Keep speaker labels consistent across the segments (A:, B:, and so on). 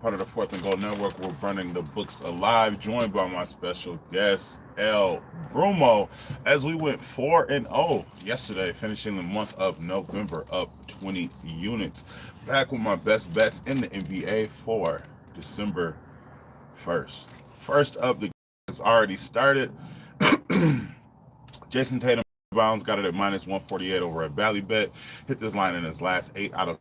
A: part of the Fourth and Goal Network. We're burning the books alive, joined by my special guest, El Brumo, as we went 4-0 yesterday, finishing the month of November up 20 units. Back with my best bets in the NBA for December 1st. First up, the game has already started. Jason Tatum rebounds, got it at minus 148 over at Bally Bet. Hit this line in his last 8 out of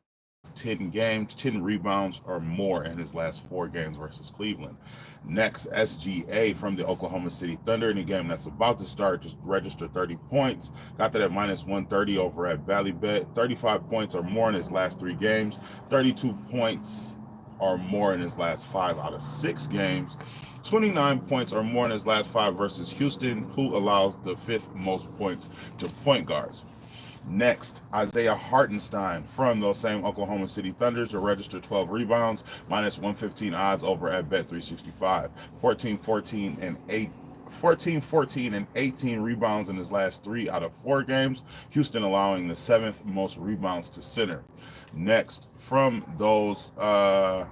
A: 10 games, 10 rebounds or more in his last 4 games versus Cleveland. Next, SGA from the Oklahoma City Thunder in a game that's about to start, just registered 30 points. Got that at minus 130 over at Bally Bet. 35 points or more in his last 3 games, 32 points or more in his last 5 out of 6 games. 29 points or more in his last 5 versus Houston, who allows the 5th most points to point guards. Next, Isaiah Hartenstein from those same Oklahoma City Thunder to register 12 rebounds, minus 115 odds over at Bet365. 14, 14, and 18 rebounds in his last 3 out of 4 games. Houston allowing the 7th most rebounds to center. Next, from the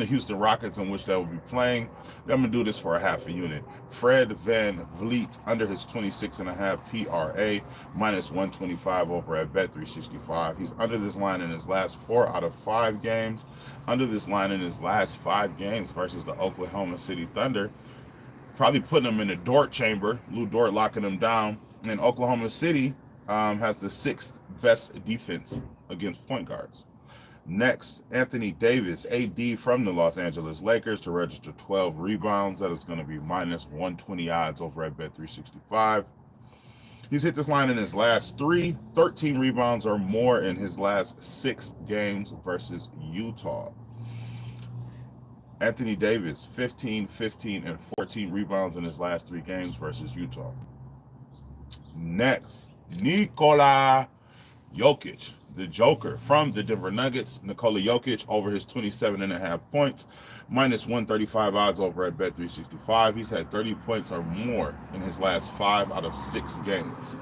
A: Houston Rockets, in which they will be playing, I'm going to do this for a half a unit. Fred VanVleet under his 26.5 PRA, minus 125 over at Bet365. He's under this line in his last 4 out of 5 games. Under this line in his last 5 games versus the Oklahoma City Thunder. Probably putting him in the Dort chamber. Lou Dort locking him down. And Oklahoma City has the 6th best defense against point guards. Next, Anthony Davis, AD from the Los Angeles Lakers to register 12 rebounds. That is going to be minus 120 odds over at Bet365. He's hit this line in his last 3, 13 rebounds or more in his last 6 games versus Utah. Anthony Davis, 15, 15, and 14 rebounds in his last 3 games versus Utah. Next, Nikola Jokic, the Joker from the Denver Nuggets. Nikola Jokic over his 27.5 points, minus 135 odds over at Bet365. He's had 30 points or more in his last 5 out of 6 games.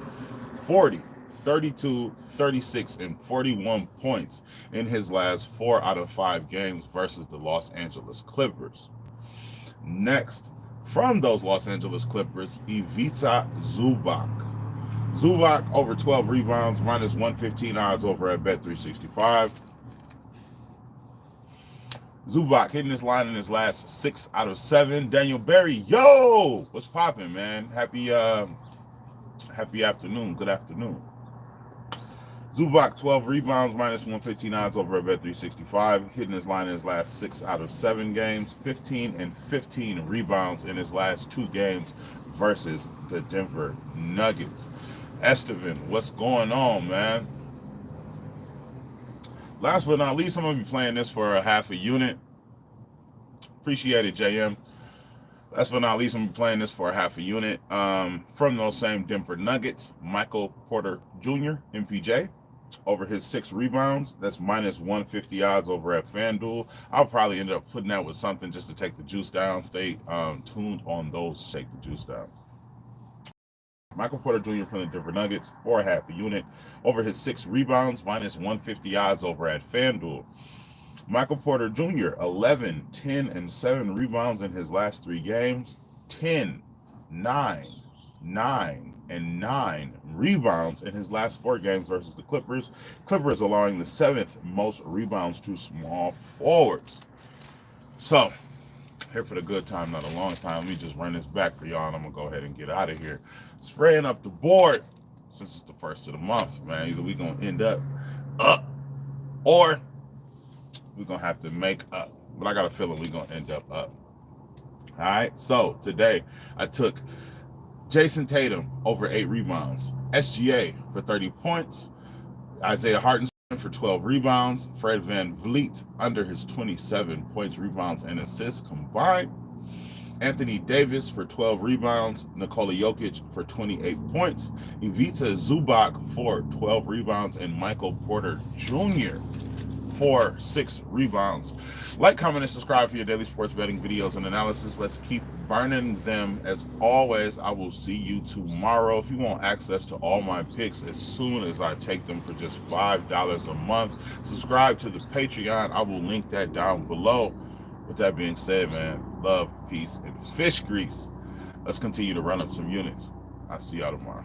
A: 40, 32, 36, and 41 points in his last 4 out of 5 games versus the Los Angeles Clippers. Next, from those Los Angeles Clippers, Ivica Zubac. Zubac over 12 rebounds, minus 115 odds over at Bet365. Zubac hitting this line in his last 6 out of 7. Daniel Berry, yo, what's popping, man? Happy afternoon. Good afternoon. Zubac, 12 rebounds, minus 115 odds over at Bet365. Hitting his line in his last 6 out of 7 games. 15 and 15 rebounds in his last 2 games versus the Denver Nuggets. Estevan, what's going on, man? Last but not least, I'm going to be playing this for a half a unit. Appreciate it, JM. Last but not least, I'm going to be playing this for a half a unit. From those same Denver Nuggets, Michael Porter Jr., MPJ, over his 6 rebounds. That's minus 150 odds over at FanDuel. I'll probably end up putting that with something just to take the juice down. Stay tuned on those to take the juice down. Michael Porter Jr. from the Denver Nuggets for a half a unit over his 6 rebounds, minus 150 odds over at FanDuel. Michael Porter Jr., 11, 10, and 7 rebounds in his last 3 games, 10, 9, 9, and 9 rebounds in his last 4 games versus the Clippers. Clippers allowing the 7th most rebounds to small forwards. So, here for the good time, not a long time. Let me just run this back for y'all, and I'm going to go ahead and get out of here. Spraying up the board since it's the first of the month, man. Either we're going to end up or we're going to have to make up. But I got a feeling we're going to end up. All right, so today I took Jason Tatum over 8 rebounds, SGA for 30 points, Isaiah Hartenstein for 12 rebounds, Fred VanVleet under his 27 points, rebounds, and assists combined, Anthony Davis for 12 rebounds, Nikola Jokic for 28 points, Ivica Zubac for 12 rebounds, and Michael Porter Jr. for 6 rebounds. Like, comment, and subscribe for your daily sports betting videos and analysis. Let's keep burning them. As always, I will see you tomorrow. If you want access to all my picks as soon as I take them for just $5 a month, subscribe to the Patreon. I will link that down below. With that being said, man, love, peace, and fish grease. Let's continue to run up some units. I'll see y'all tomorrow.